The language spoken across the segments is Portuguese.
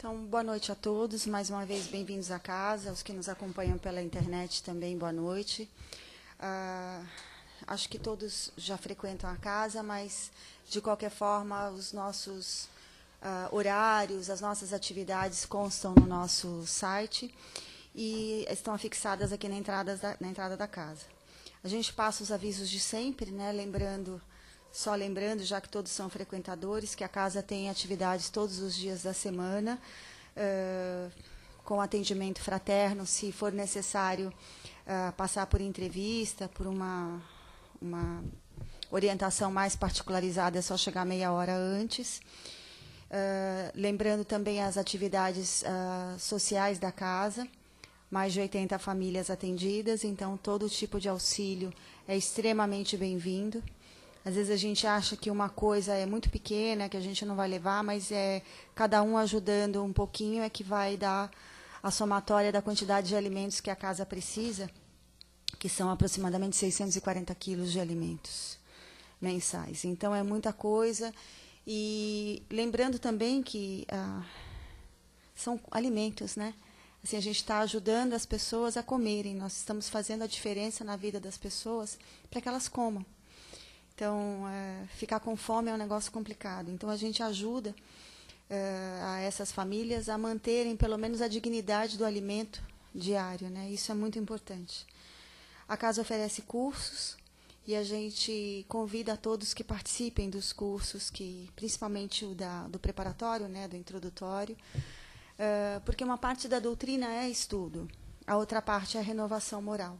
Então, boa noite a todos. Mais uma vez, bem-vindos à casa. Os que nos acompanham pela internet também, boa noite. Acho que todos já frequentam a casa, mas, de qualquer forma, os nossos horários, as nossas atividades constam no nosso site e estão afixadas aqui na entrada da casa. A gente passa os avisos de sempre, né, lembrando, já que todos são frequentadores, que a casa tem atividades todos os dias da semana, com atendimento fraterno, se for necessário passar por entrevista, por uma orientação mais particularizada, é só chegar meia hora antes. Lembrando também as atividades sociais da casa, mais de 80 famílias atendidas, então todo tipo de auxílio é extremamente bem-vindo. Às vezes a gente acha que uma coisa é muito pequena, que a gente não vai levar, mas cada um ajudando um pouquinho é que vai dar a somatória da quantidade de alimentos que a casa precisa, que são aproximadamente 640 quilos de alimentos mensais. Então, é muita coisa. E lembrando também que são alimentos, né? Assim, a gente está ajudando as pessoas a comerem. Nós estamos fazendo a diferença na vida das pessoas para que elas comam. Então, ficar com fome é um negócio complicado. Então, a gente ajuda a essas famílias a manterem, pelo menos, a dignidade do alimento diário, né? Isso é muito importante. A casa oferece cursos e a gente convida a todos que participem dos cursos, principalmente o do preparatório, né, do introdutório, porque uma parte da doutrina é estudo, a outra parte é renovação moral.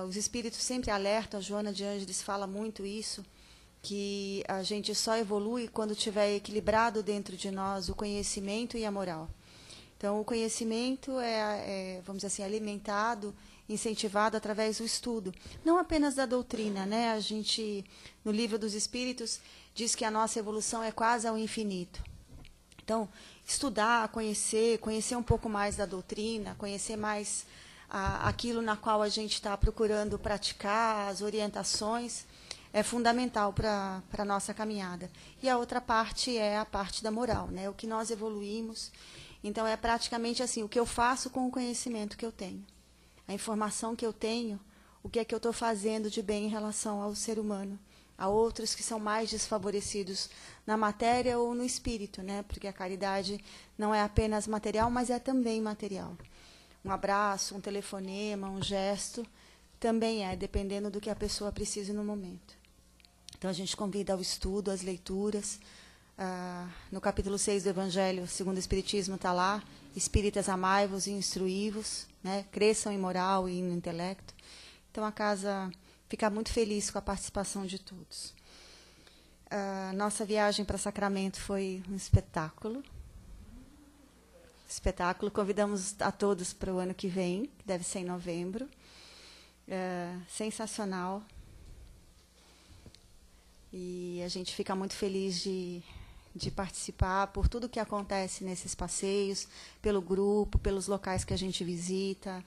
Os espíritos sempre alertam, a Joana de Ângeles fala muito isso, que a gente só evolui quando tiver equilibrado dentro de nós o conhecimento e a moral. Então, o conhecimento vamos dizer assim, alimentado, incentivado através do estudo. Não apenas da doutrina, né? A gente, no Livro dos Espíritos, diz que a nossa evolução é quase ao infinito. Então, estudar, conhecer um pouco mais da doutrina, conhecer mais aquilo na qual a gente está procurando praticar, as orientações, é fundamental para a nossa caminhada. E a outra parte é a parte da moral, né? O que nós evoluímos. Então, é praticamente assim, o que eu faço com o conhecimento que eu tenho. A informação que eu tenho, o que é que eu estou fazendo de bem em relação ao ser humano, a outros que são mais desfavorecidos na matéria ou no espírito, né? Porque a caridade não é apenas material, mas é também material. Um abraço, um telefonema, um gesto, também dependendo do que a pessoa precise no momento. Então, a gente convida ao estudo, às leituras. No capítulo 6 do Evangelho, segundo o Espiritismo, está lá, espíritas, amai-vos e instruí-vos, né? Cresçam em moral e no intelecto. Então, a casa fica muito feliz com a participação de todos. Nossa viagem para Sacramento foi um espetáculo. Convidamos a todos para o ano que vem, que deve ser em novembro. Sensacional. E a gente fica muito feliz de participar por tudo que acontece nesses passeios, pelo grupo, pelos locais que a gente visita,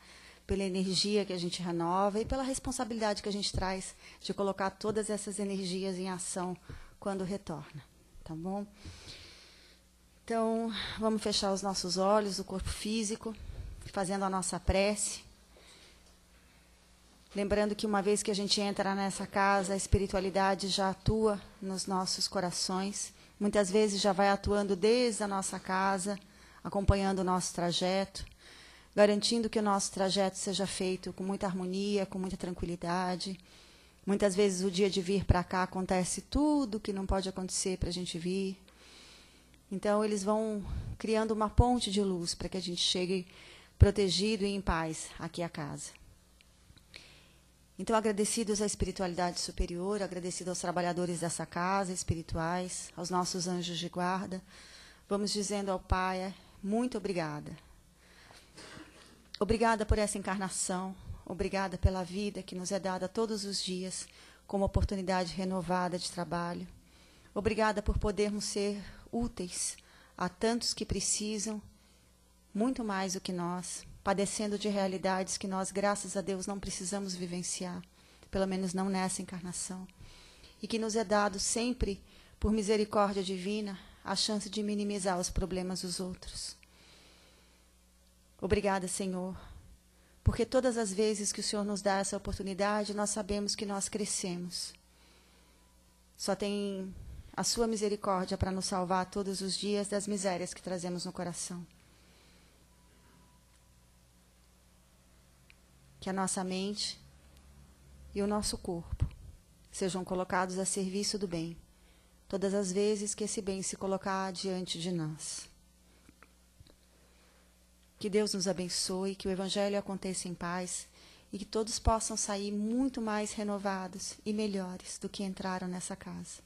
pela energia que a gente renova e pela responsabilidade que a gente traz de colocar todas essas energias em ação quando retorna. Tá bom? Então, vamos fechar os nossos olhos, o corpo físico, fazendo a nossa prece. Lembrando que uma vez que a gente entra nessa casa, a espiritualidade já atua nos nossos corações. Muitas vezes já vai atuando desde a nossa casa, acompanhando o nosso trajeto, garantindo que o nosso trajeto seja feito com muita harmonia, com muita tranquilidade. Muitas vezes o dia de vir para cá acontece tudo que não pode acontecer para a gente vir. Então, eles vão criando uma ponte de luz para que a gente chegue protegido e em paz aqui à casa. Então, agradecidos à espiritualidade superior, agradecidos aos trabalhadores dessa casa, espirituais, aos nossos anjos de guarda, vamos dizendo ao Pai, muito obrigada. Obrigada por essa encarnação, obrigada pela vida que nos é dada todos os dias, como oportunidade renovada de trabalho. Obrigada por podermos ser úteis a tantos que precisam, muito mais do que nós, padecendo de realidades que nós, graças a Deus, não precisamos vivenciar, pelo menos não nessa encarnação, e que nos é dado sempre, por misericórdia divina, a chance de minimizar os problemas dos outros. Obrigada, Senhor, porque todas as vezes que o Senhor nos dá essa oportunidade, nós sabemos que nós crescemos. Só tem a sua misericórdia para nos salvar todos os dias das misérias que trazemos no coração. Que a nossa mente e o nosso corpo sejam colocados a serviço do bem, todas as vezes que esse bem se colocar diante de nós. Que Deus nos abençoe, que o Evangelho aconteça em paz e que todos possam sair muito mais renovados e melhores do que entraram nessa casa.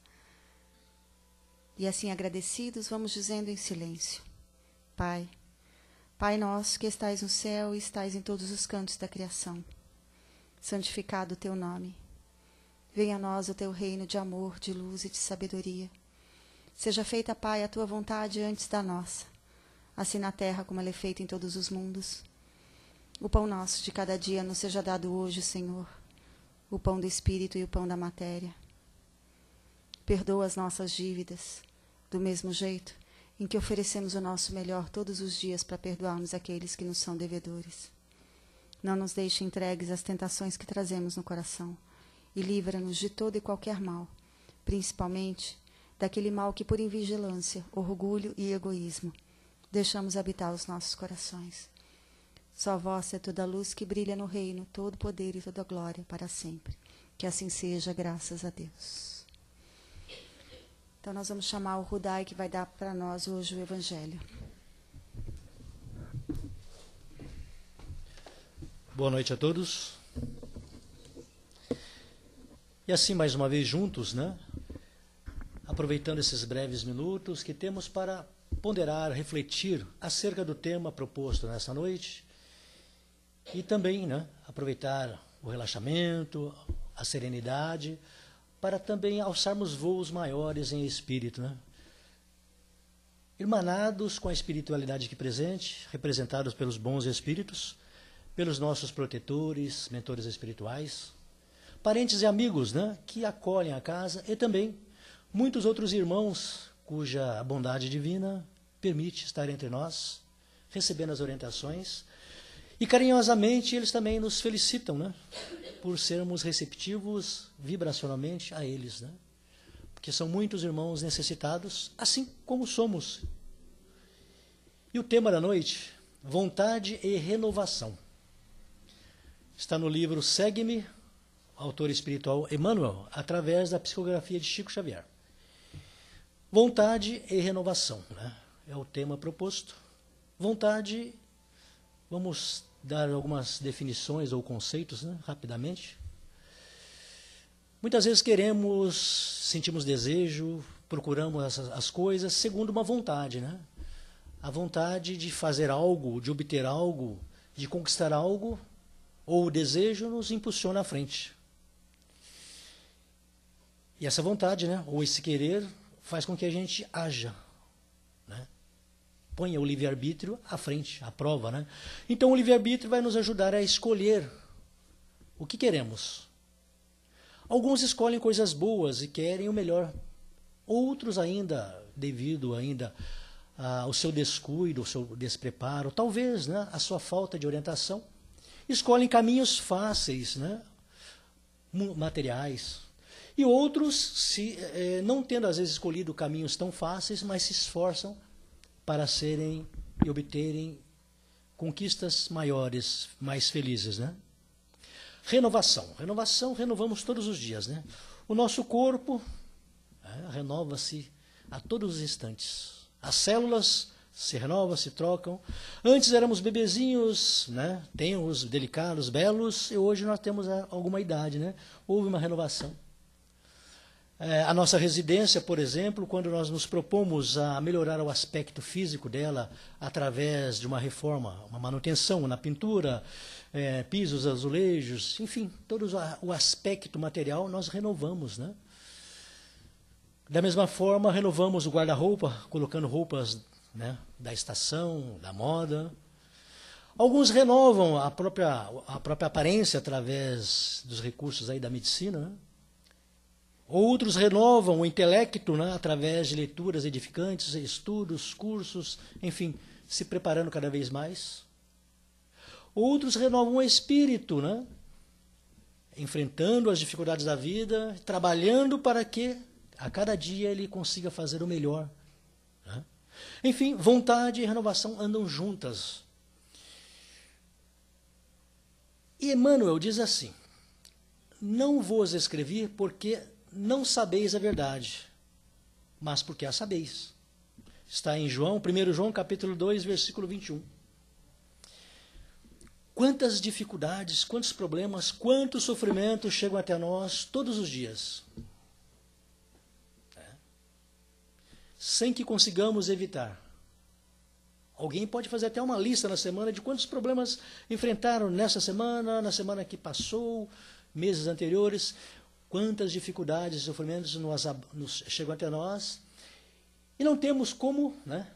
E assim agradecidos, vamos dizendo em silêncio: Pai, Pai nosso que estais no céu e estais em todos os cantos da criação, santificado o teu nome. Venha a nós o teu reino de amor, de luz e de sabedoria. Seja feita, Pai, a tua vontade antes da nossa, assim na terra como ela é feita em todos os mundos. O pão nosso de cada dia nos seja dado hoje, Senhor, o pão do Espírito e o pão da matéria. Perdoa as nossas dívidas, do mesmo jeito em que oferecemos o nosso melhor todos os dias para perdoarmos aqueles que nos são devedores. Não nos deixe entregues às tentações que trazemos no coração, e livra-nos de todo e qualquer mal, principalmente daquele mal que, por invigilância, orgulho e egoísmo, deixamos habitar os nossos corações. Só vós é toda a luz que brilha no reino, todo poder e toda glória para sempre. Que assim seja, graças a Deus. Então nós vamos chamar o Rudai, que vai dar para nós hoje o Evangelho. Boa noite a todos. E assim, mais uma vez juntos, né? Aproveitando esses breves minutos que temos para ponderar, refletir acerca do tema proposto nessa noite e também, né, aproveitar o relaxamento, a serenidade, para também alçarmos voos maiores em espírito, né? Irmanados com a espiritualidade aqui presente, representados pelos bons espíritos, pelos nossos protetores, mentores espirituais, parentes e amigos, né, que acolhem a casa, e também muitos outros irmãos cuja bondade divina permite estar entre nós, recebendo as orientações, e carinhosamente eles também nos felicitam, né, por sermos receptivos vibracionalmente a eles, né, porque são muitos irmãos necessitados, assim como somos. E o tema da noite, vontade e renovação, está no livro Segue-me, autor espiritual Emmanuel, através da psicografia de Chico Xavier. Vontade e renovação, né? É o tema proposto. Vontade, vamos dar algumas definições ou conceitos, né, rapidamente. Muitas vezes queremos, sentimos desejo, procuramos as coisas segundo uma vontade, né? A vontade de fazer algo, de obter algo, de conquistar algo, ou o desejo nos impulsiona à frente. E essa vontade, né, ou esse querer, faz com que a gente haja, né? Ponha o livre-arbítrio à frente, à prova, né? Então o livre-arbítrio vai nos ajudar a escolher o que queremos. Alguns escolhem coisas boas e querem o melhor. Outros ainda, devido ainda ao seu descuido, ao seu despreparo, talvez, né, a sua falta de orientação, escolhem caminhos fáceis, né, materiais. E outros, não tendo às vezes escolhido caminhos tão fáceis, mas se esforçam para serem e obterem conquistas maiores, mais felizes, né? Renovação. Renovação, renovamos todos os dias, né? O nosso corpo renova-se a todos os instantes. As células se renovam, se trocam. Antes éramos bebezinhos, né? Tenros, delicados, belos, e hoje nós temos alguma idade, né? Houve uma renovação. A nossa residência, por exemplo, quando nós nos propomos a melhorar o aspecto físico dela através de uma reforma, uma manutenção na pintura, pisos, azulejos, enfim, todo o aspecto material nós renovamos, né? Da mesma forma, renovamos o guarda-roupa, colocando roupas, né, da estação, da moda. Alguns renovam a própria aparência através dos recursos aí da medicina, né? Outros renovam o intelecto, né, através de leituras edificantes, estudos, cursos, enfim, se preparando cada vez mais. Outros renovam o espírito, né, enfrentando as dificuldades da vida, trabalhando para que a cada dia ele consiga fazer o melhor. Né? Enfim, vontade e renovação andam juntas. E Emmanuel diz assim: não vos escrevi porque não sabeis a verdade, mas porque a sabeis. Está em João, 1 João, capítulo 2, versículo 21. Quantas dificuldades, quantos problemas, quantos sofrimentos chegam até nós todos os dias, sem que consigamos evitar. Alguém pode fazer até uma lista na semana de quantos problemas enfrentaram nessa semana, na semana que passou, meses anteriores. Quantas dificuldades e sofrimentos nos chegam até nós e não temos como, né,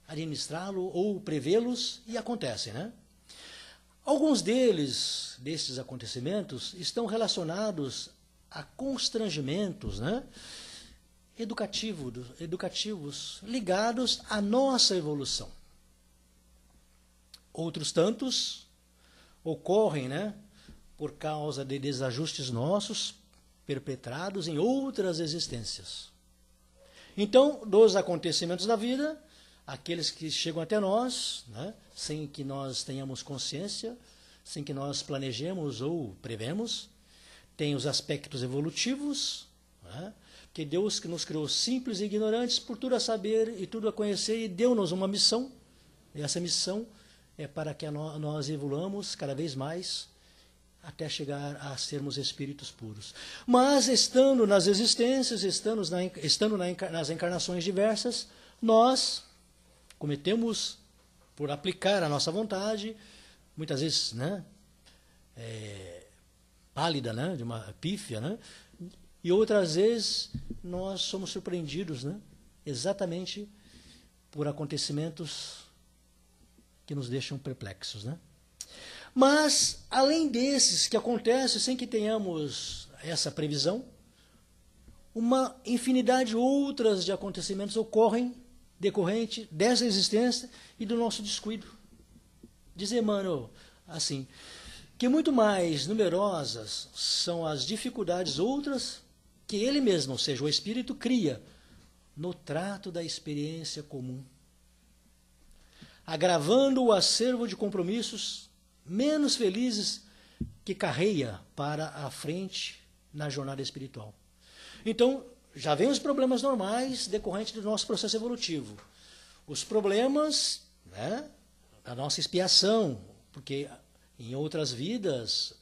administrá-lo ou prevê-los, e acontecem. Né? Alguns desses acontecimentos, estão relacionados a constrangimentos, né, educativos ligados à nossa evolução. Outros tantos ocorrem, né, por causa de desajustes nossos, perpetrados em outras existências. Então, dos acontecimentos da vida, aqueles que chegam até nós, né, sem que nós tenhamos consciência, sem que nós planejemos ou prevemos, tem os aspectos evolutivos, né, que Deus que nos criou simples e ignorantes, por tudo a saber e tudo a conhecer, e deu-nos uma missão, e essa missão é para que nós evoluamos cada vez mais, até chegar a sermos espíritos puros. Mas, estando nas existências, estando nas encarnações diversas, nós cometemos, por aplicar a nossa vontade, muitas vezes, né, pálida, né, de uma pífia, né, e outras vezes nós somos surpreendidos, né, exatamente por acontecimentos que nos deixam perplexos, né? Mas, além desses que acontecem sem que tenhamos essa previsão, uma infinidade de outras de acontecimentos ocorrem decorrente dessa existência e do nosso descuido. Diz Emmanuel assim, que muito mais numerosas são as dificuldades outras que ele mesmo, ou seja, o Espírito, cria no trato da experiência comum, agravando o acervo de compromissos menos felizes que carreia para a frente na jornada espiritual. Então, já vem os problemas normais decorrentes do nosso processo evolutivo. Os problemas, né, da nossa expiação, porque em outras vidas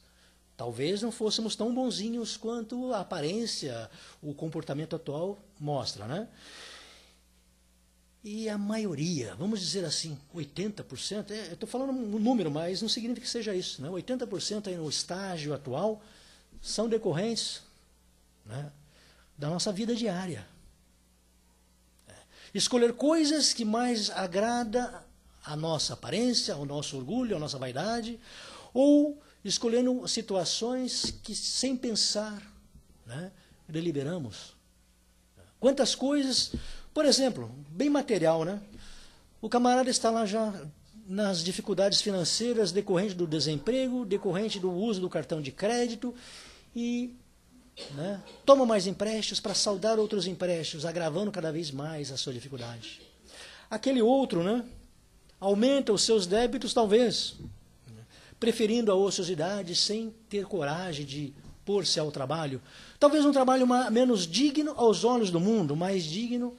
talvez não fôssemos tão bonzinhos quanto a aparência, o comportamento atual mostra, né? E a maioria, vamos dizer assim, 80%, eu estou falando um número, mas não significa que seja isso, né? 80% aí no estágio atual são decorrentes, né, da nossa vida diária. Escolher coisas que mais agrada a nossa aparência, ao nosso orgulho, à nossa vaidade, ou escolhendo situações que, sem pensar, né, deliberamos. Quantas coisas, por exemplo, bem material, né? O camarada está lá já nas dificuldades financeiras decorrente do desemprego, decorrente do uso do cartão de crédito e, né, toma mais empréstimos para saldar outros empréstimos, agravando cada vez mais a sua dificuldade. Aquele outro, né, aumenta os seus débitos, talvez, preferindo a ociosidade sem ter coragem de pôr-se ao trabalho. Talvez um trabalho menos digno aos olhos do mundo, mais digno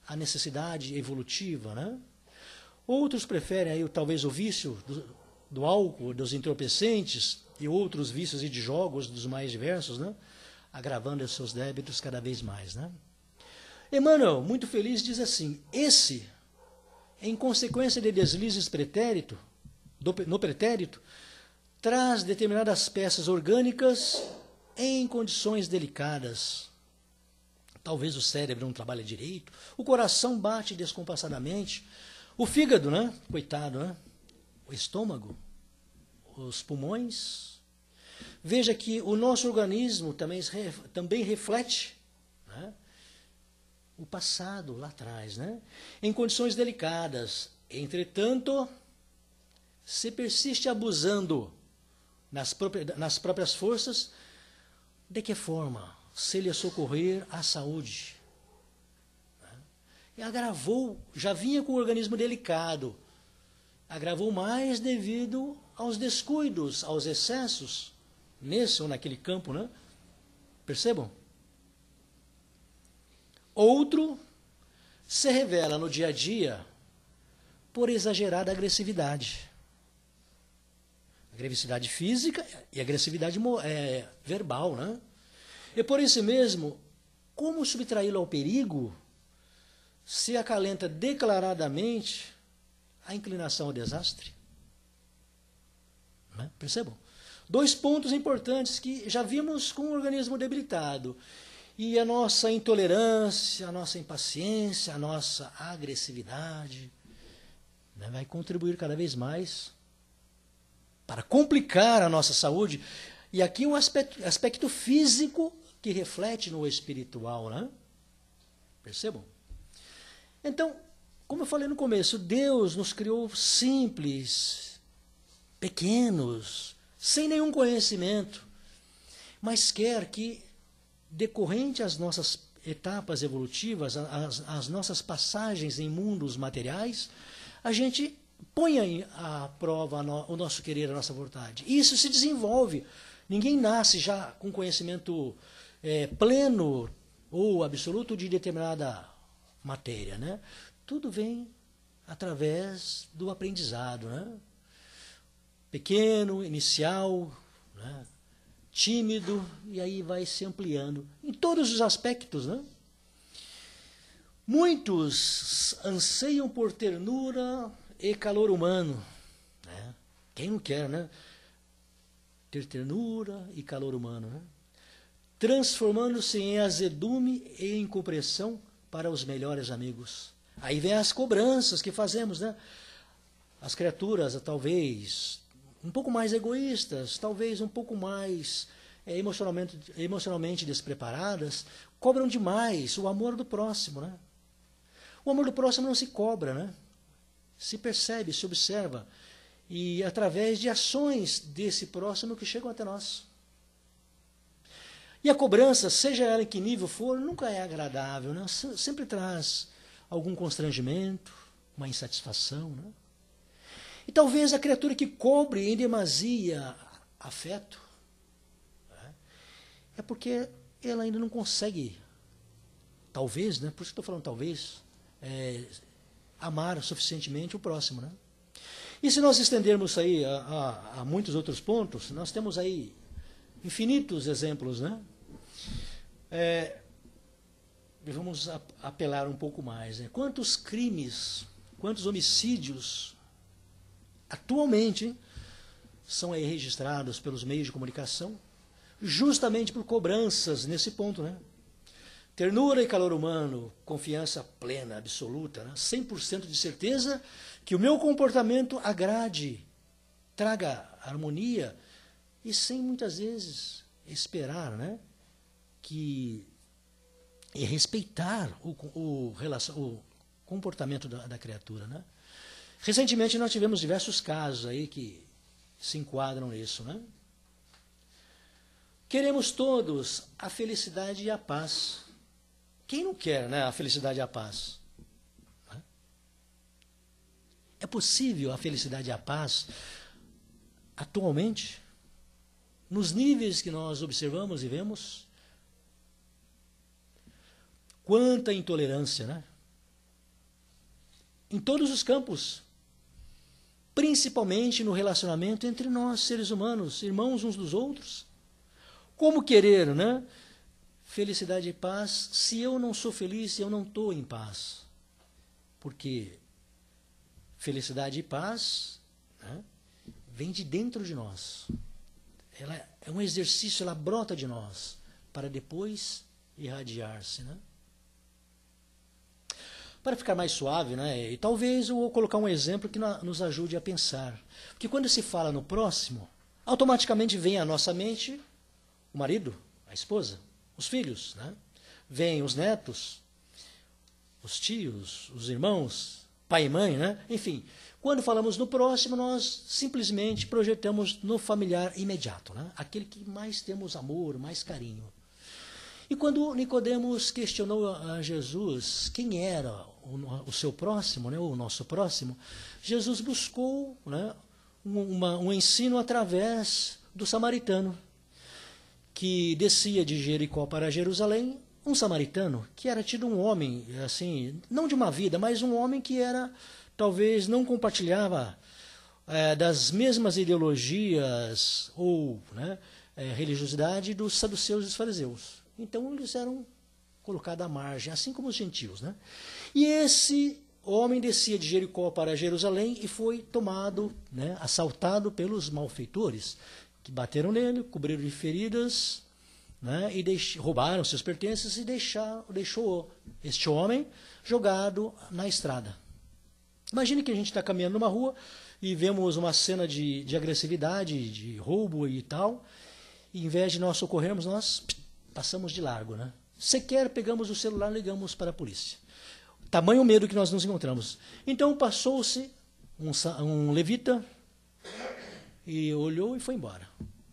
à necessidade evolutiva, né? Outros preferem aí, talvez o vício do álcool, dos entorpecentes e outros vícios e de jogos dos mais diversos, né, agravando os seus débitos cada vez mais. Né? Emmanuel, muito feliz, diz assim, esse, em consequência de deslizes no pretérito, traz determinadas peças orgânicas em condições delicadas. Talvez o cérebro não trabalhe direito, o coração bate descompassadamente, o fígado, né? Coitado, né? O estômago, os pulmões, veja que o nosso organismo também reflete, né, o passado lá atrás, né, em condições delicadas. Entretanto, se persiste abusando nas próprias forças, de que forma? Se lhe socorrer à saúde. E agravou, já vinha com o organismo delicado, agravou mais devido aos descuidos, aos excessos, nesse ou naquele campo, né? Percebam? Outro se revela no dia a dia por exagerada agressividade. Agressividade física e agressividade verbal, né? E por isso mesmo, como subtraí-lo ao perigo se acalenta declaradamente a inclinação ao desastre? Né? Percebam? 2 pontos importantes que já vimos com o organismo debilitado. E a nossa intolerância, a nossa impaciência, a nossa agressividade, né, vai contribuir cada vez mais para complicar a nossa saúde. E aqui o aspecto físico que reflete no espiritual, né? Percebam? Então, como eu falei no começo, Deus nos criou simples, pequenos, sem nenhum conhecimento, mas quer que, decorrente às nossas etapas evolutivas, as nossas passagens em mundos materiais, a gente ponha à prova o nosso querer, a nossa vontade. Isso se desenvolve. Ninguém nasce já com conhecimento pleno ou absoluto de determinada matéria, né? Tudo vem através do aprendizado, né? Pequeno, inicial, né? Tímido, e aí vai se ampliando em todos os aspectos, né? Muitos anseiam por ternura e calor humano, né? Quem não quer, né? Ter ternura e calor humano, né? Transformando-se em azedume e incompreensão para os melhores amigos. Aí vem as cobranças que fazemos, né? As criaturas, talvez um pouco mais egoístas, talvez um pouco mais emocionalmente despreparadas, cobram demais o amor do próximo, né? O amor do próximo não se cobra, né? Se percebe, se observa, e através de ações desse próximo que chegam até nós. E a cobrança, seja ela em que nível for, nunca é agradável, né? Sempre traz algum constrangimento, uma insatisfação, né? E talvez a criatura que cobre em demasia afeto, né, é porque ela ainda não consegue, talvez, né? Por isso que estou falando talvez, amar suficientemente o próximo, né? E se nós estendermos aí a muitos outros pontos, nós temos aí infinitos exemplos, né? Vamos apelar um pouco mais, né? Quantos crimes, quantos homicídios atualmente são aí registrados pelos meios de comunicação, justamente por cobranças nesse ponto, né? Ternura e calor humano, confiança plena, absoluta, né? 100% de certeza que o meu comportamento agrade, traga harmonia, e sem muitas vezes esperar, né, e respeitar o comportamento da criatura, né? Recentemente nós tivemos diversos casos aí que se enquadram nisso, né? Queremos todos a felicidade e a paz. Quem não quer, né, a felicidade e a paz? É possível a felicidade e a paz atualmente? Nos níveis que nós observamos e vemos? Quanta intolerância, né? Em todos os campos. Principalmente no relacionamento entre nós, seres humanos, irmãos uns dos outros. Como querer, né? Felicidade e paz, se eu não sou feliz, eu não estou em paz. Porque felicidade e paz, né, vem de dentro de nós. Ela é um exercício, ela brota de nós, para depois irradiar-se, né? Para ficar mais suave, né, e talvez eu vou colocar um exemplo que nos ajude a pensar. Porque quando se fala no próximo, automaticamente vem à nossa mente o marido, a esposa, os filhos, né? Vêm os netos, os tios, os irmãos, pai e mãe, né? Enfim, quando falamos no próximo, nós simplesmente projetamos no familiar imediato, né? Aquele que mais temos amor, mais carinho. E quando Nicodemos questionou a Jesus quem era o seu próximo, né, o nosso próximo, Jesus buscou, né, um ensino através do samaritano, que descia de Jericó para Jerusalém, um samaritano que era tido um homem, assim, não de uma vida, mas um homem que era, talvez não compartilhava das mesmas ideologias ou, né, religiosidade dos saduceus e dos fariseus. Então eles eram colocados à margem, assim como os gentios, né? E esse homem descia de Jericó para Jerusalém e foi tomado, né, assaltado pelos malfeitores, que bateram nele, cobriram de feridas, né, e roubaram seus pertences e deixou este homem jogado na estrada. Imagine que a gente está caminhando numa rua e vemos uma cena de agressividade, de roubo e tal, e em vez de nós socorrermos, nós passamos de largo, né? Sequer pegamos o celular e ligamos para a polícia. Tamanho medo que nós nos encontramos. Então passou-se um levita e olhou e foi embora.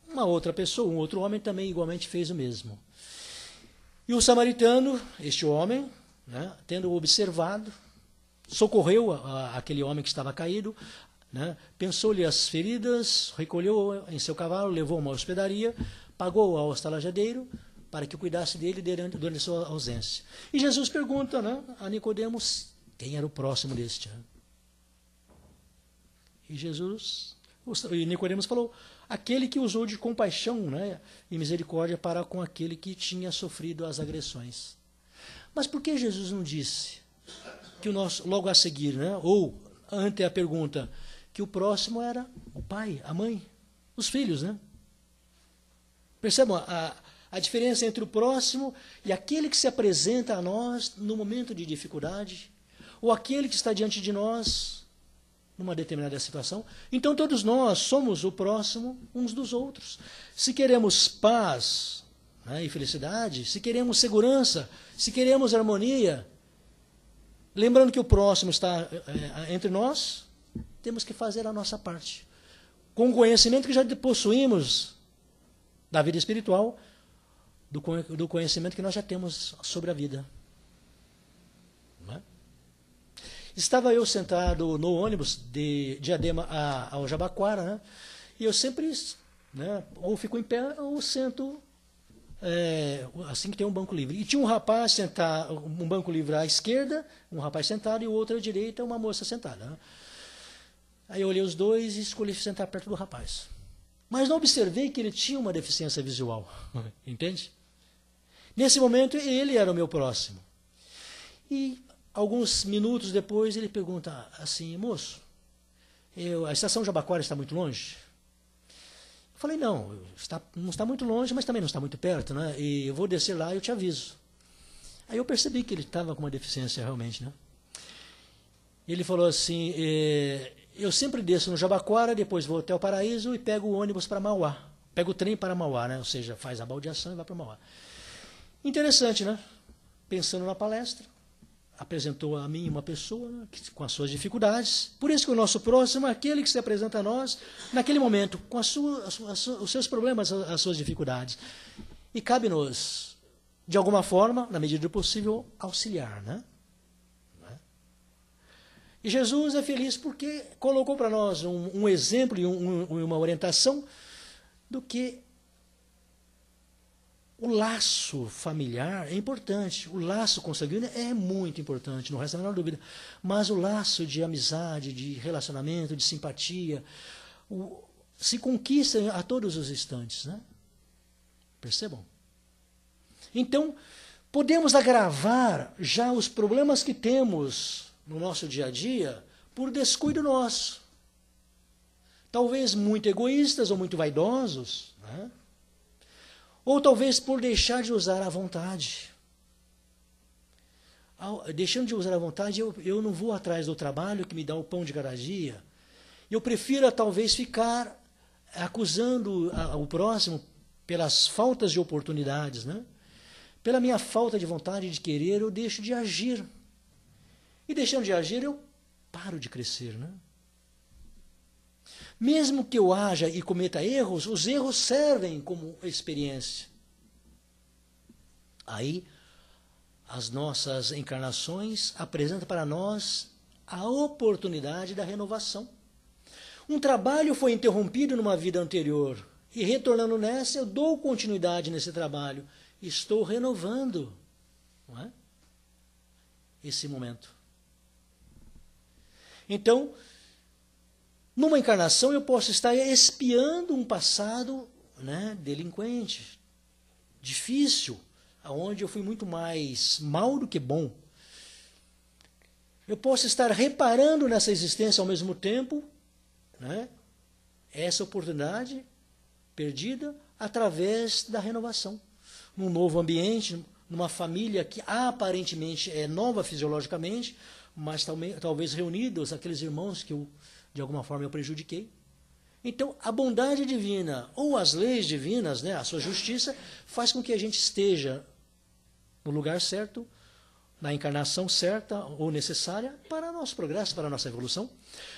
Uma outra pessoa, um outro homem também igualmente fez o mesmo. E o samaritano, este homem, né, tendo observado, socorreu aquele homem que estava caído, né, pensou-lhe as feridas, recolheu em seu cavalo, levou a uma hospedaria, pagou ao estalajadeiro para que cuidasse dele durante a sua ausência. E Jesus pergunta, né, a Nicodemos quem era o próximo deste. Né? E Nicodemos falou, aquele que usou de compaixão, né, e misericórdia para com aquele que tinha sofrido as agressões. Mas por que Jesus não disse que logo a seguir, né, ou ante a pergunta, que o próximo era o pai, a mãe, os filhos, né? Percebam a diferença entre o próximo e aquele que se apresenta a nós no momento de dificuldade, ou aquele que está diante de nós numa determinada situação. Então todos nós somos o próximo uns dos outros. Se queremos paz, né, e felicidade, se queremos segurança, se queremos harmonia, lembrando que o próximo está entre nós, temos que fazer a nossa parte. Com o conhecimento que já possuímos da vida espiritual, do conhecimento que nós já temos sobre a vida. Não é? Estava eu sentado no ônibus de Diadema ao Jabaquara, né? E eu sempre, né, ou fico em pé ou sento assim que tem um banco livre. E tinha um rapaz sentado, um banco livre à esquerda, um rapaz sentado, e o outro à direita, uma moça sentada. Né? Aí eu olhei os dois e escolhi sentar perto do rapaz. Mas não observei que ele tinha uma deficiência visual. Entende? Nesse momento, ele era o meu próximo. E alguns minutos depois, ele pergunta assim, moço, a estação Jabaquara está muito longe? Eu falei, não está muito longe, mas também não está muito perto, né? E eu vou descer lá e eu te aviso. Aí eu percebi que ele estava com uma deficiência realmente, né? Ele falou assim, eu sempre desço no Jabaquara, depois vou até o Paraíso e pego o ônibus para Mauá. Pego o trem para Mauá, né? Ou seja, faz a baldeação e vai para Mauá. Interessante, né? Pensando na palestra, apresentou a mim uma pessoa, né, com as suas dificuldades. Por isso que o nosso próximo é aquele que se apresenta a nós naquele momento, com os seus problemas, as suas dificuldades. E cabe-nos, de alguma forma, na medida do possível, auxiliar, né? E Jesus é feliz porque colocou para nós um exemplo e uma orientação do que o laço familiar é importante, o laço consanguíneo é muito importante, não resta a menor dúvida. Mas o laço de amizade, de relacionamento, de simpatia, se conquista a todos os instantes, né? Percebam? Então, podemos agravar já os problemas que temos no nosso dia a dia por descuido nosso. Talvez muito egoístas ou muito vaidosos, né? Ou talvez por deixar de usar a vontade. Deixando de usar a vontade, eu não vou atrás do trabalho que me dá o pão de cada dia. Eu prefiro talvez ficar acusando o próximo pelas faltas de oportunidades, né? Pela minha falta de vontade de querer, eu deixo de agir. E deixando de agir, eu paro de crescer, né? Mesmo que eu haja e cometa erros, os erros servem como experiência. Aí, as nossas encarnações apresentam para nós a oportunidade da renovação. Um trabalho foi interrompido numa vida anterior, e retornando nessa, eu dou continuidade nesse trabalho. Estou renovando, não é? Esse momento. Então, numa encarnação eu posso estar expiando um passado, né, delinquente, difícil, onde eu fui muito mais mal do que bom. Eu posso estar reparando nessa existência ao mesmo tempo, né, essa oportunidade perdida através da renovação. Num novo ambiente, numa família que aparentemente é nova fisiologicamente, mas talvez reunidos aqueles irmãos que de alguma forma eu prejudiquei. Então, a bondade divina, ou as leis divinas, né, a sua justiça, faz com que a gente esteja no lugar certo, na encarnação certa ou necessária para nosso progresso, para a nossa evolução,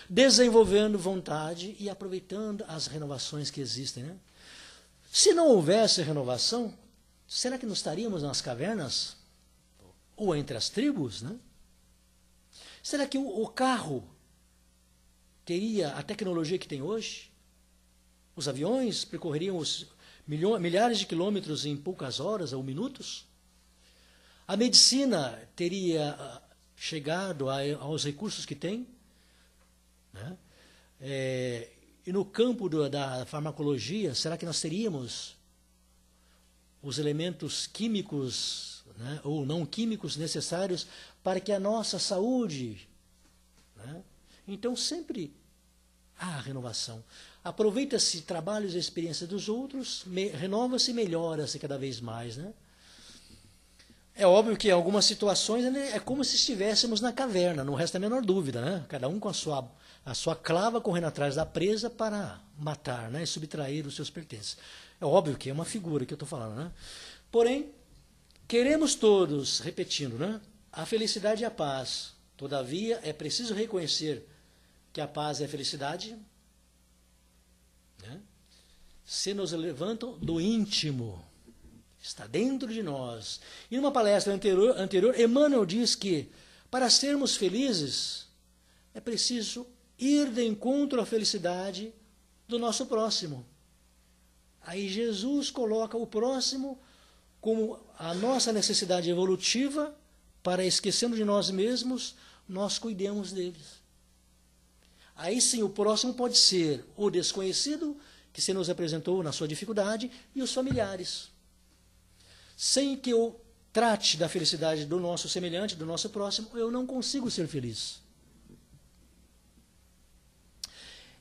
desenvolvendo vontade e aproveitando as renovações que existem, né? Se não houvesse renovação, será que nós estaríamos nas cavernas? Ou entre as tribos, né? Será que o carro teria a tecnologia que tem hoje? Os aviões percorreriam milhares de quilômetros em poucas horas ou minutos? A medicina teria chegado aos recursos que tem? Né? E no campo da farmacologia, será que nós teríamos os elementos químicos, né, ou não químicos necessários para que a nossa saúde... Né? Então, sempre há renovação. Aproveita-se trabalhos e experiências dos outros, renova-se e melhora-se cada vez mais, né? É óbvio que em algumas situações é como se estivéssemos na caverna, não resta a menor dúvida, né? Cada um com a sua clava correndo atrás da presa para matar, né? E subtrair os seus pertences. É óbvio que é uma figura que eu estou falando, né? Porém, queremos todos, repetindo, né? A felicidade e a paz. Todavia, é preciso reconhecer que a paz é a felicidade, né? Se nos levantam do íntimo. Está dentro de nós. E numa palestra anterior, Emmanuel diz que para sermos felizes é preciso ir de encontro à felicidade do nosso próximo. Aí Jesus coloca o próximo como a nossa necessidade evolutiva para, esquecendo de nós mesmos, nós cuidemos deles. Aí sim, o próximo pode ser o desconhecido, que se nos apresentou na sua dificuldade, e os familiares. Sem que eu trate da felicidade do nosso semelhante, do nosso próximo, eu não consigo ser feliz.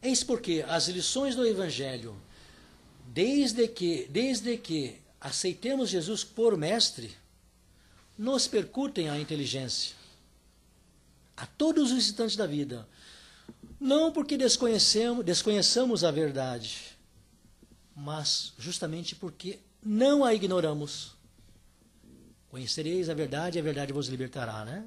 Eis porque as lições do Evangelho, desde que aceitemos Jesus por mestre, nos percutem a inteligência, a todos os instantes da vida. Não porque desconheçamos a verdade, mas justamente porque não a ignoramos. Conhecereis a verdade e a verdade vos libertará, né?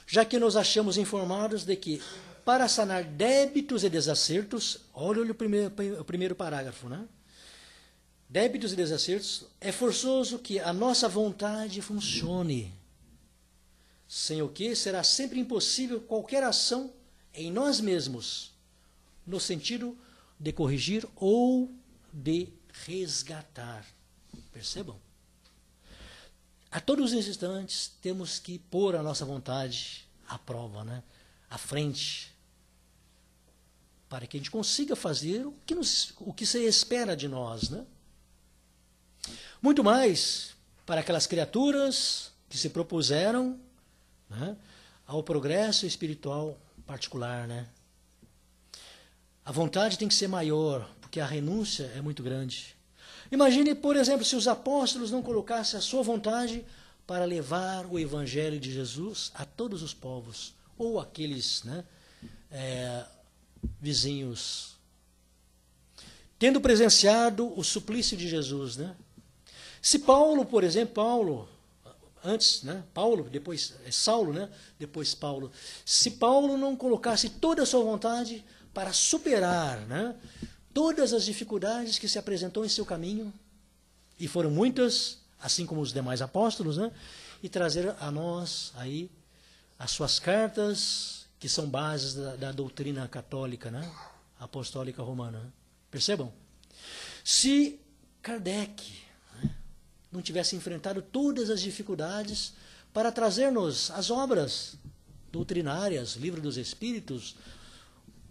Já que nos achamos informados de que, para sanar débitos e desacertos, olha o primeiro parágrafo, né? Débitos e desacertos, é forçoso que a nossa vontade funcione. Sem o que será sempre impossível qualquer ação em nós mesmos, no sentido de corrigir ou de resgatar. Percebam? A todos os instantes temos que pôr a nossa vontade à prova, né? À frente, para que a gente consiga fazer o que se espera de nós, né? Muito mais para aquelas criaturas que se propuseram, né, ao progresso espiritual particular, né? A vontade tem que ser maior, porque a renúncia é muito grande. Imagine, por exemplo, se os apóstolos não colocassem a sua vontade para levar o Evangelho de Jesus a todos os povos, ou aqueles, né, vizinhos. tendo presenciado o suplício de Jesus, né? Se Paulo, por exemplo, antes, né? Paulo, depois Saulo, né? Depois Paulo. Se Paulo não colocasse toda a sua vontade para superar, né, todas as dificuldades que se apresentou em seu caminho, e foram muitas, assim como os demais apóstolos, né, e trazer a nós aí as suas cartas, que são bases da doutrina católica, né, apostólica romana. Né? Percebam? Se Kardec, né, não tivesse enfrentado todas as dificuldades para trazer-nos as obras doutrinárias, Livro dos Espíritos,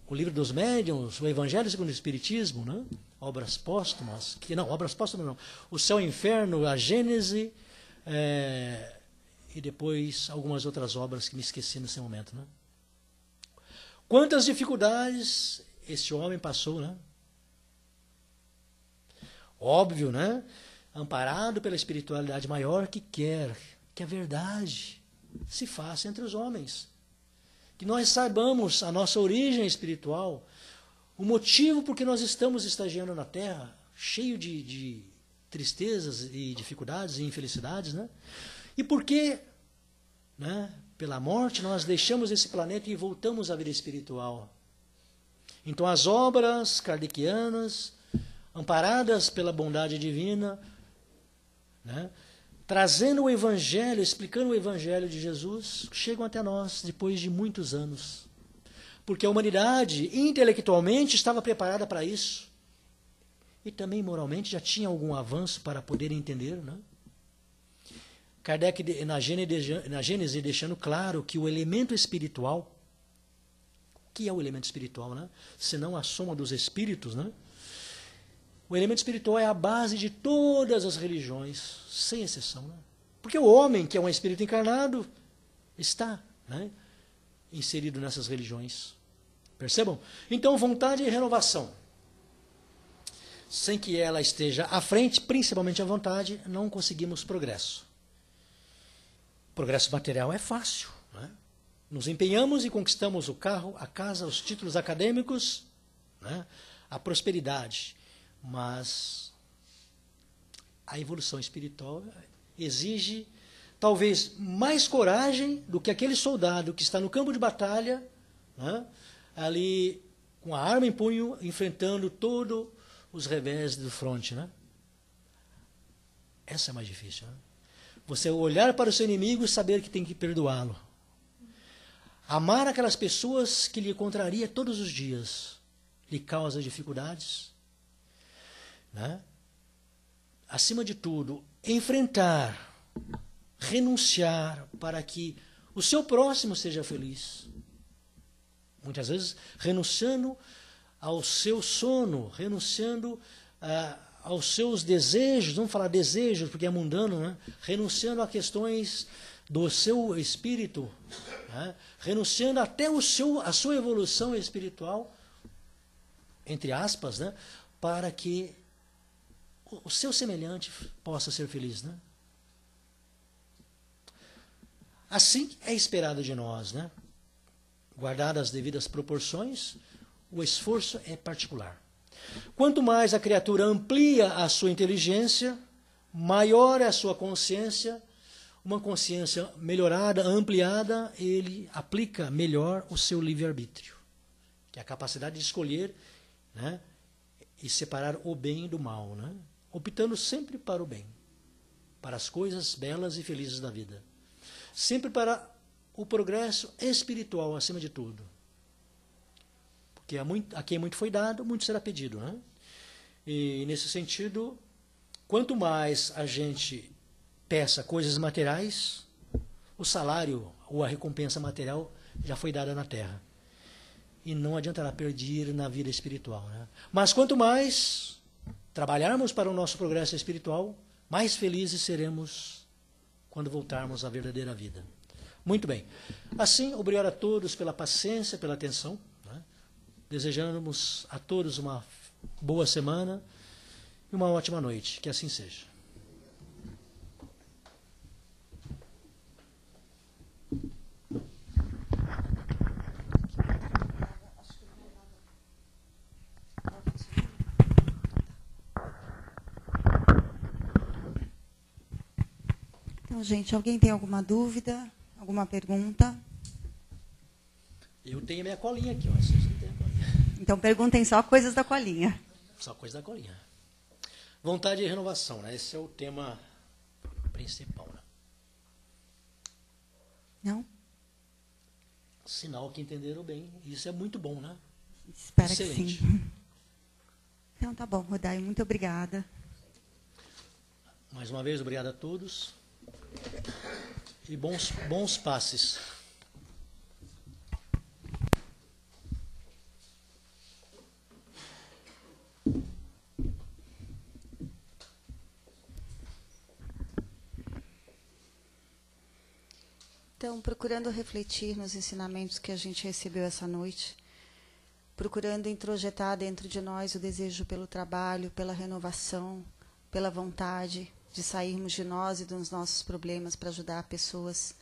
o Livro dos Médiuns, o Evangelho segundo o Espiritismo, né? Obras póstumas, obras póstumas não, o Céu e o Inferno, a Gênese, e depois algumas outras obras que me esqueci nesse momento. Né? Quantas dificuldades esse homem passou, né? Óbvio, né? Amparado pela espiritualidade maior que quer que a verdade se faça entre os homens. Que nós saibamos a nossa origem espiritual, o motivo por que nós estamos estagiando na Terra, cheio de tristezas e dificuldades e infelicidades, né? E por que, né, pela morte, nós deixamos esse planeta e voltamos à vida espiritual. Então, as obras kardecianas, amparadas pela bondade divina, né, trazendo o Evangelho, explicando o Evangelho de Jesus, chegam até nós depois de muitos anos. Porque a humanidade, intelectualmente, estava preparada para isso. E também, moralmente, já tinha algum avanço para poder entender. Né? Kardec, na Gênese, deixando claro que o elemento espiritual, o que é o elemento espiritual? Né? Senão a soma dos espíritos, né? O elemento espiritual é a base de todas as religiões, sem exceção. Né? Porque o homem, que é um espírito encarnado, está, né, inserido nessas religiões. Percebam? Então, vontade e renovação. Sem que ela esteja à frente, principalmente a vontade, não conseguimos progresso. Progresso material é fácil. Né? Nos empenhamos e conquistamos o carro, a casa, os títulos acadêmicos, né, a prosperidade. Mas a evolução espiritual exige talvez mais coragem do que aquele soldado que está no campo de batalha, né, ali com a arma em punho, enfrentando todos os revés do fronte. Né? Essa é mais difícil. Né? Você olhar para o seu inimigo e saber que tem que perdoá-lo. Amar aquelas pessoas que lhe contraria todos os dias, lhe causa dificuldades. Né? Acima de tudo, enfrentar, renunciar para que o seu próximo seja feliz. Muitas vezes renunciando ao seu sono, renunciando aos seus desejos, vamos falar desejos porque é mundano, né? Renunciando a questões do seu espírito, né? Renunciando até a sua evolução espiritual, entre aspas, né? Para que o seu semelhante possa ser feliz, né? Assim é esperado de nós, né? Guardadas as devidas proporções, o esforço é particular. Quanto mais a criatura amplia a sua inteligência, maior é a sua consciência. Uma consciência melhorada, ampliada, ele aplica melhor o seu livre-arbítrio, que é a capacidade de escolher, né, e separar o bem do mal, né? Optando sempre para o bem, para as coisas belas e felizes da vida. Sempre para o progresso espiritual, acima de tudo. Porque a quem muito foi dado, muito será pedido. Né? E, nesse sentido, quanto mais a gente peça coisas materiais, o salário ou a recompensa material já foi dada na terra. E não adiantará perder na vida espiritual. Né? Mas quanto mais trabalharmos para o nosso progresso espiritual, mais felizes seremos quando voltarmos à verdadeira vida. Muito bem. Assim, obrigado a todos pela paciência, pela atenção. Né? Desejamos a todos uma boa semana e uma ótima noite. Que assim seja. Então, gente, alguém tem alguma dúvida? Alguma pergunta? Eu tenho a minha colinha aqui, ó. Vocês não têm a colinha. Então, perguntem só coisas da colinha. Só coisa da colinha. Vontade e renovação, né? Esse é o tema principal, né? Não? Sinal que entenderam bem. Isso é muito bom, né? Espero Excelente. que sim. Então, tá bom, Rodai, muito obrigada. Mais uma vez, obrigado a todos. E bons passes. Então, procurando refletir nos ensinamentos que a gente recebeu essa noite, procurando introjetar dentro de nós o desejo pelo trabalho, pela renovação, pela vontade de sairmos de nós e dos nossos problemas para ajudar pessoas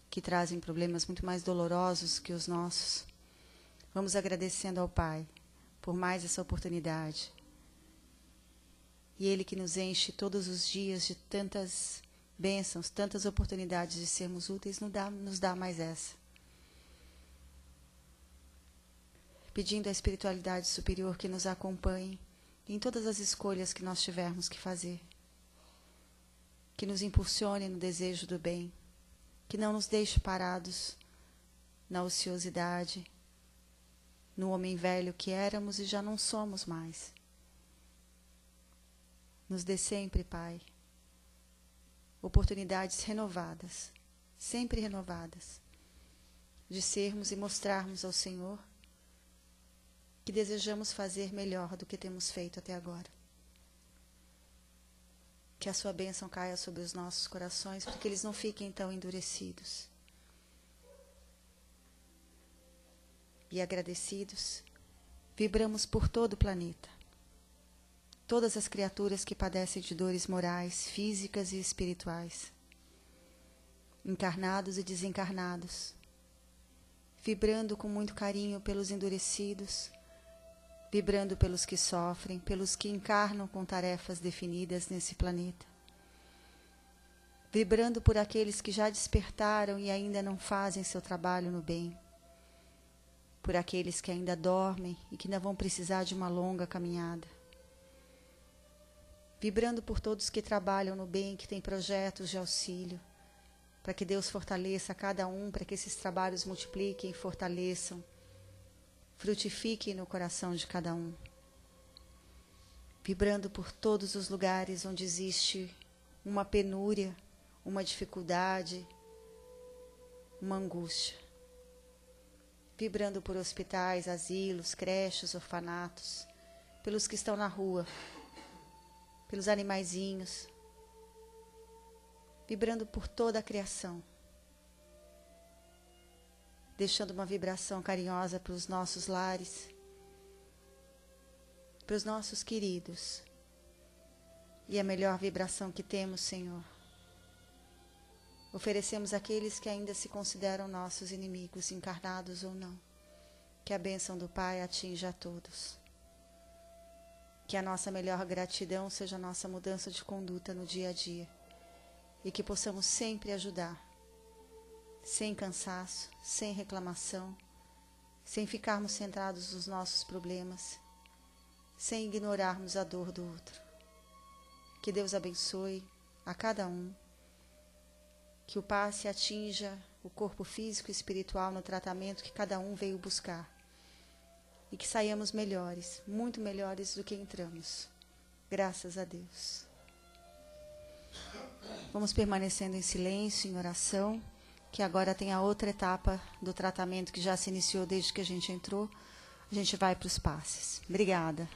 que trazem problemas muito mais dolorosos que os nossos. Vamos agradecendo ao Pai por mais essa oportunidade. E Ele que nos enche todos os dias de tantas bênçãos, tantas oportunidades de sermos úteis, nos dá mais essa. Pedindo à espiritualidade superior que nos acompanhe em todas as escolhas que nós tivermos que fazer. Que nos impulsione no desejo do bem. Que não nos deixe parados na ociosidade, no homem velho que éramos e já não somos mais. Nos dê sempre, Pai, oportunidades renovadas, sempre renovadas, de sermos e mostrarmos ao Senhor que desejamos fazer melhor do que temos feito até agora. Que a sua bênção caia sobre os nossos corações, para que eles não fiquem tão endurecidos. E agradecidos, vibramos por todo o planeta. Todas as criaturas que padecem de dores morais, físicas e espirituais, encarnados e desencarnados, vibrando com muito carinho pelos endurecidos, vibrando pelos que sofrem, pelos que encarnam com tarefas definidas nesse planeta, vibrando por aqueles que já despertaram e ainda não fazem seu trabalho no bem, por aqueles que ainda dormem e que ainda vão precisar de uma longa caminhada, vibrando por todos que trabalham no bem, que têm projetos de auxílio, para que Deus fortaleça cada um, para que esses trabalhos multipliquem, fortaleçam, frutifiquem no coração de cada um. Vibrando por todos os lugares onde existe uma penúria, uma dificuldade, uma angústia. Vibrando por hospitais, asilos, creches, orfanatos, pelos que estão na rua, pelos animaizinhos, vibrando por toda a criação, deixando uma vibração carinhosa para os nossos lares, para os nossos queridos, e a melhor vibração que temos, Senhor, oferecemos àqueles que ainda se consideram nossos inimigos, encarnados ou não, que a bênção do Pai atinja a todos. Que a nossa melhor gratidão seja a nossa mudança de conduta no dia a dia. E que possamos sempre ajudar, sem cansaço, sem reclamação, sem ficarmos centrados nos nossos problemas, sem ignorarmos a dor do outro. Que Deus abençoe a cada um, que o passe atinja o corpo físico e espiritual no tratamento que cada um veio buscar. E que saiamos melhores, muito melhores do que entramos. Graças a Deus. Vamos permanecendo em silêncio, em oração, que agora tem a outra etapa do tratamento que já se iniciou desde que a gente entrou. A gente vai para os passes. Obrigada.